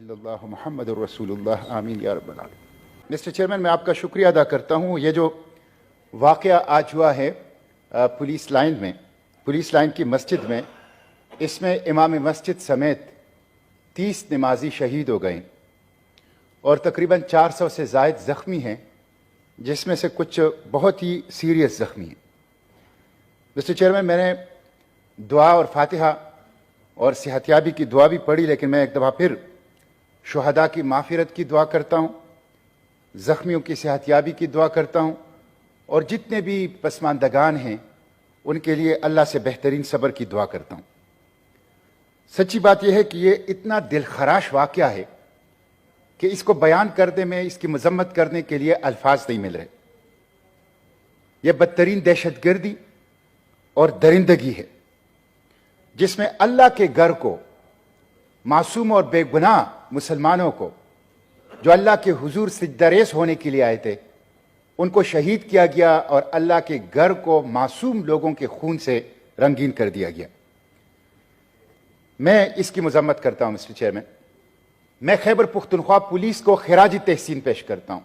इल्लल्लाह मुहम्मदुर रसूलुल्लाह आमीन या रब्बल आलमीन। मिस्टर चेयरमैन, मैं आपका शुक्रिया अदा करता हूँ। ये जो वाक़या आज हुआ है पुलिस लाइन की मस्जिद में, इसमें इमाम मस्जिद समेत 30 नमाजी शहीद हो गए और तकरीबन 400 से ज़ायद ज़ख्मी हैं, जिसमें से कुछ बहुत ही सीरियस ज़ख्मी हैं। मिस्टर चेयरमैन, मैंने दुआ और फातिहा और सेहतियाबी की दुआ भी पढ़ी, लेकिन मैं एक दफ़ा फिर शुहदा की माफ़िरत की दुआ करता हूँ, ज़ख्मियों की सेहतियाबी की दुआ करता हूँ और जितने भी पसमानदगान हैं उनके लिए अल्लाह से बेहतरीन सब्र की दुआ करता हूँ। सच्ची बात यह है कि ये इतना दिलखराश वाक़या है कि इसको बयान करने में, इसकी मजम्मत करने के लिए अल्फाज नहीं मिल रहे। यह बदतरीन दहशतगर्दी और दरिंदगी है जिसमें अल्लाह के घर को, मासूम और बेगुनाह मुसलमानों को जो अल्लाह के हुजूर सिजदारेस होने के लिए आए थे, उनको शहीद किया गया और अल्लाह के घर को मासूम लोगों के खून से रंगीन कर दिया गया। मैं इसकी मजम्मत करता हूं मिस्टर चेयरमैन। मैं खैबर पुख्तनख्वा पुलिस को खिराजी तहसीन पेश करता हूं।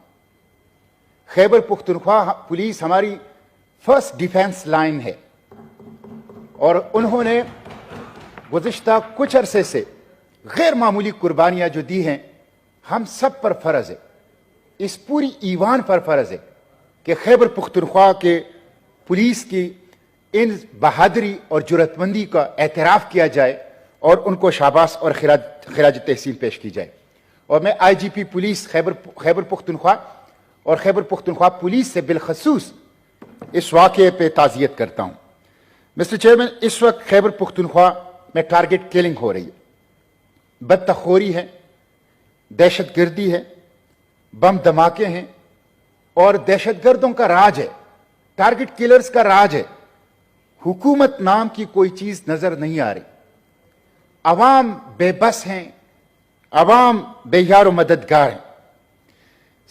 खैबर पुख्तनख्वा पुलिस हमारी फर्स्ट डिफेंस लाइन है और उन्होंने गुज़िश्ता कुछ अरसे से गैर मामूली कुर्बानियां जो दी हैं, हम सब पर फर्ज है, इस पूरी ईवान पर फर्ज है कि खैबर पुख्तनख्वा के पुलिस की इन बहादुरी और जुर्रतमंदी का एतराफ़ किया जाए और उनको शाबाश और खिराज तहसीन पेश की जाए। और मैं IGP पुलिस खैबर पुख्तनख्वा और खैबर पुख्तनख्वा पुलिस से बिलखसूस इस वाक़े पे ताज़ियत करता हूँ। मिस्टर चेयरमैन, इस वक्त खैबर पुख्तनख्वा में टारगेट किलिंग हो रही है, बदतखोरी है, दहशतगर्दी है, बम धमाके हैं और दहशतगर्दों का राज है, टारगेट किलर्स का राज है। हुकूमत नाम की कोई चीज नजर नहीं आ रही। अवाम बेबस हैं, अवाम बेयार व मददगार हैं।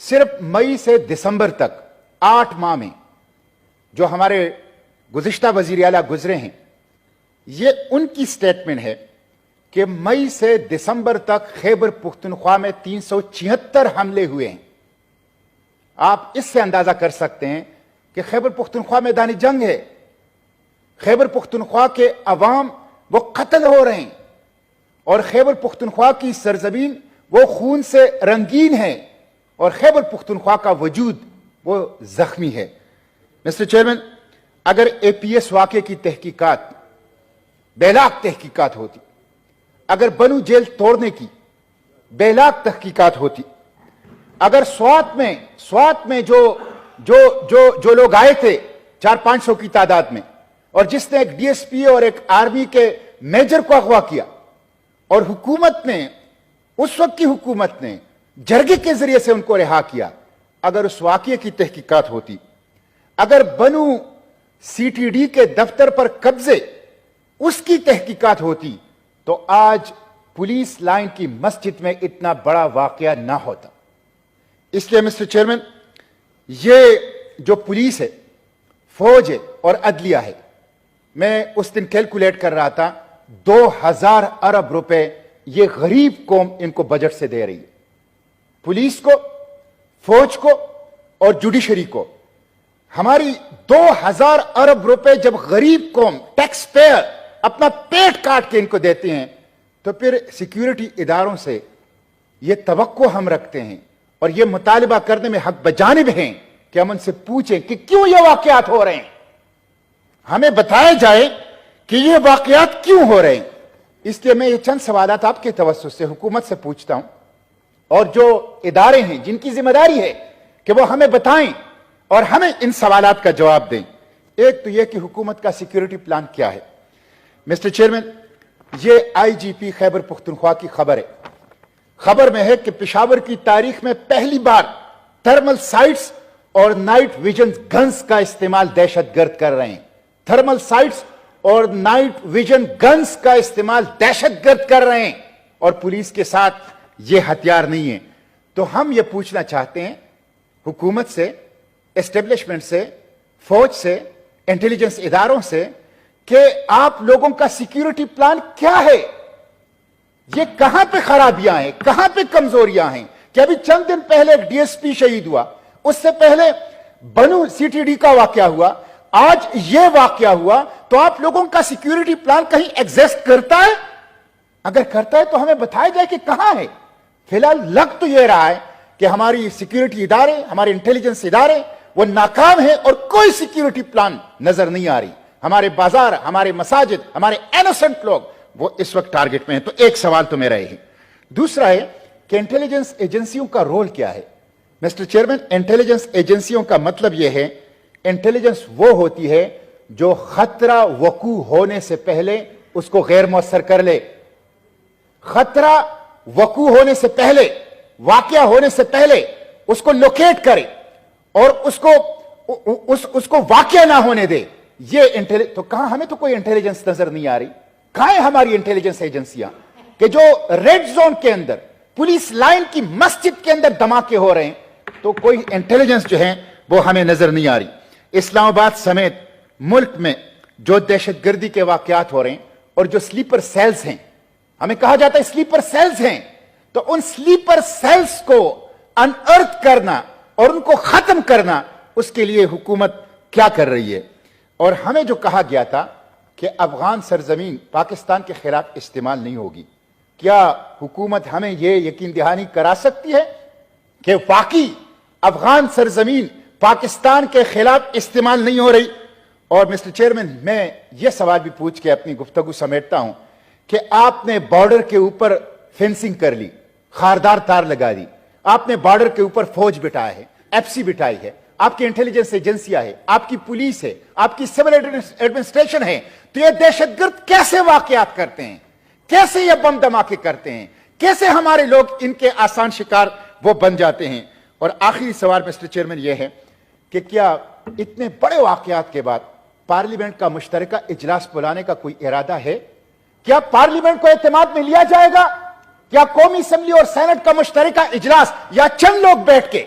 सिर्फ मई से दिसंबर तक 8 माह में जो हमारे गुज़िश्ता वज़ीर आला गुजरे हैं, ये उनकी स्टेटमेंट है कि मई से दिसंबर तक खैबर पुख्तनख्वा में 376 हमले हुए हैं। आप इससे अंदाजा कर सकते हैं कि खैबर पुख्तनख्वा मैदानी जंग है। खैबर पुख्तनख्वा के अवाम वो कत्ल हो रहे हैं और खैबर पुख्तनख्वा की सरजमीन वो खून से रंगीन है और खैबर पुख्तनख्वा का वजूद वो जख्मी है। मिस्टर चेयरमैन, अगर APS वाक़े की तहकीकात बेलाग तहकीकात होती, अगर बनू जेल तोड़ने की बेलाग तहकीकात होती, अगर स्वात में जो लोग आए थे 400-500 की तादाद में और जिसने एक DSP और एक आर्मी के मेजर को अगवा किया और हुकूमत ने, उस वक्त की हुकूमत ने जरगे के जरिए से उनको रिहा किया, अगर उस वाक़ये की तहकीकात होती, अगर बनू CTD के दफ्तर पर कब्जे उसकी तहकीकात होती, तो आज पुलिस लाइन की मस्जिद में इतना बड़ा वाक़या ना होता। इसलिए मिस्टर चेयरमैन, ये जो पुलिस है, फौज है और अदलिया है, मैं उस दिन कैलकुलेट कर रहा था 2000 अरब रुपए ये गरीब कौम इनको बजट से दे रही है। पुलिस को, फौज को और जुडिशरी को हमारी 2000 अरब रुपए जब गरीब कौम, टैक्स पेयर अपना पेट काट के इनको देते हैं, तो फिर सिक्योरिटी इदारों से ये तवक्को हम रखते हैं और ये मुतालिबा करने में हक बजानिब हैं कि हम उनसे पूछें कि क्यों ये वाकयात हो रहे हैं, हमें बताया जाए कि ये वाकयात क्यों हो रहे हैं। इसलिए मैं ये चंद सवालात आपके तवस्सुस से हुकूमत से पूछता हूं और जो इदारे हैं जिनकी जिम्मेदारी है कि वो हमें बताएं और हमें इन सवालात का जवाब दें। एक तो यह कि हुकूमत का सिक्योरिटी प्लान क्या है। मिस्टर चेयरमैन, ये IGP खैबर पुख्तनख्वा की खबर है। खबर में है कि पेशावर की तारीख में पहली बार थर्मल साइट्स और नाइट विजन गन्स का इस्तेमाल दहशतगर्द कर रहे हैं। थर्मल साइट्स और नाइट विजन गन्स का इस्तेमाल दहशतगर्द कर रहे हैं और पुलिस के साथ ये हथियार नहीं है। तो हम ये पूछना चाहते हैं हुकूमत से, एस्टेब्लिशमेंट से, फौज से, इंटेलिजेंस इदारों से कि आप लोगों का सिक्योरिटी प्लान क्या है। ये कहां पे खराबियां हैं, कहां पे कमजोरियां हैं कि अभी चंद दिन पहले एक डीएसपी शहीद हुआ, उससे पहले बनू सीटीडी का वाकया हुआ, आज ये वाकया हुआ, तो आप लोगों का सिक्योरिटी प्लान कहीं एग्जिस्ट करता है? अगर करता है तो हमें बताया जाए कि कहां है। फिलहाल लग तो ये रहा है कि हमारी सिक्योरिटी इदारे, हमारे इंटेलिजेंस इदारे वो नाकाम है और कोई सिक्योरिटी प्लान नजर नहीं आ रही। हमारे बाजार, हमारे मसाजिद, हमारे इनोसेंट लोग वो इस वक्त टारगेट में है। तो एक सवाल तो मेरा यही। दूसरा है कि इंटेलिजेंस एजेंसियों का रोल क्या है? मिस्टर चेयरमैन, इंटेलिजेंस एजेंसियों का मतलब यह है, इंटेलिजेंस वो होती है जो खतरा वकू होने से पहले उसको गैर मौसर कर ले। खतरा वकू होने से पहले, वाकया होने से पहले उसको लोकेट करे और उसको वाकया ना होने दे। ये तो कहां, हमें तो कोई इंटेलिजेंस नजर नहीं आ रही। कहां है हमारी इंटेलिजेंस एजेंसियां कि जो रेड जोन के अंदर, पुलिस लाइन की मस्जिद के अंदर धमाके हो रहे हैं, तो कोई इंटेलिजेंस जो है वो हमें नजर नहीं आ रही। इस्लामाबाद समेत मुल्क में जो दहशतगर्दी के वाकयात हो रहे हैं और जो स्लीपर सेल्स हैं, हमें कहा जाता है स्लीपर सेल्स हैं, तो उन स्लीपर सेल्स को अनअर्थ करना और उनको खत्म करना, उसके लिए हुकूमत क्या कर रही है? और हमें जो कहा गया था कि अफगान सरजमीन पाकिस्तान के खिलाफ इस्तेमाल नहीं होगी, क्या हुकूमत हमें यह यकीन दहानी करा सकती है कि वाकई अफगान सरजमीन पाकिस्तान के खिलाफ इस्तेमाल नहीं हो रही? और मिस्टर चेयरमैन, मैं यह सवाल भी पूछ के अपनी गुफ्तगू समेटता हूं कि आपने बॉर्डर के ऊपर फेंसिंग कर ली, खारदार तार लगा दी, आपने बॉर्डर के ऊपर फौज बिठाया है, एफसी बिठाई है, आपकी इंटेलिजेंस एजेंसियां है, आपकी पुलिस है, आपकी सिविल एडमिनिस्ट्रेशन है, तो ये दहशतगर्द कैसे वाकयात करते हैं, कैसे ये बम धमाके करते हैं, कैसे हमारे लोग इनके आसान शिकार वो बन जाते हैं? और आखिरी सवाल मिस्टर चेयरमैन ये है कि क्या इतने बड़े वाकयात के बाद पार्लियामेंट का मुश्तरका इजलास बुलाने का कोई इरादा है? क्या पार्लियामेंट को एतमाद में लिया जाएगा? क्या कौमी असेंबली और सेनेट का मुश्तरका इजलास या चंद लोग बैठ के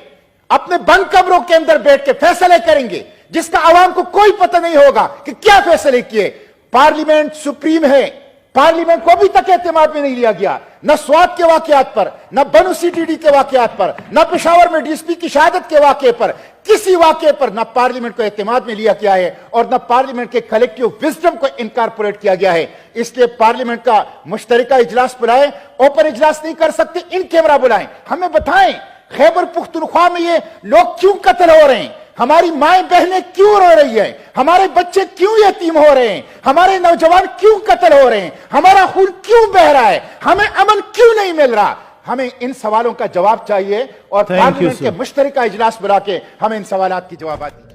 अपने बंद कमरों के अंदर बैठ के फैसले करेंगे जिसका आवाम को कोई पता नहीं होगा कि क्या फैसले किए? पार्लियामेंट सुप्रीम है, पार्लियामेंट को अभी तक एतमाद में नहीं लिया गया, न स्वात के वाकयात पर, न बनू सीटीडी के वाकयात पर, न पेशावर में डीएसपी की शहादत के वाकये पर, किसी वाकये पर न पार्लियामेंट को एतमाद में लिया गया है और न पार्लियामेंट के कलेक्टिव विजडम को इनकारपोरेट किया गया है। इसलिए पार्लियामेंट का मुश्तरका इजलास बुलाएं, ओपन इजलास नहीं कर सकते, इन कैमरा बुलाएं, हमें बताएं खैबर पुख्तनख्वा में ये लोग क्यों कत्ल हो रहे हैं, हमारी माएं बहनें क्यों रो रही है, हमारे बच्चे क्यों यतीम हो रहे हैं, हमारे नौजवान क्यों कत्ल हो रहे हैं, हमारा खून क्यों बह रहा है, हमें अमन क्यों नहीं मिल रहा? हमें इन सवालों का जवाब चाहिए और पार्लियामेंट के मुश्तरका इजलास बुला के हमें इन सवालात की जवाब दीजिए।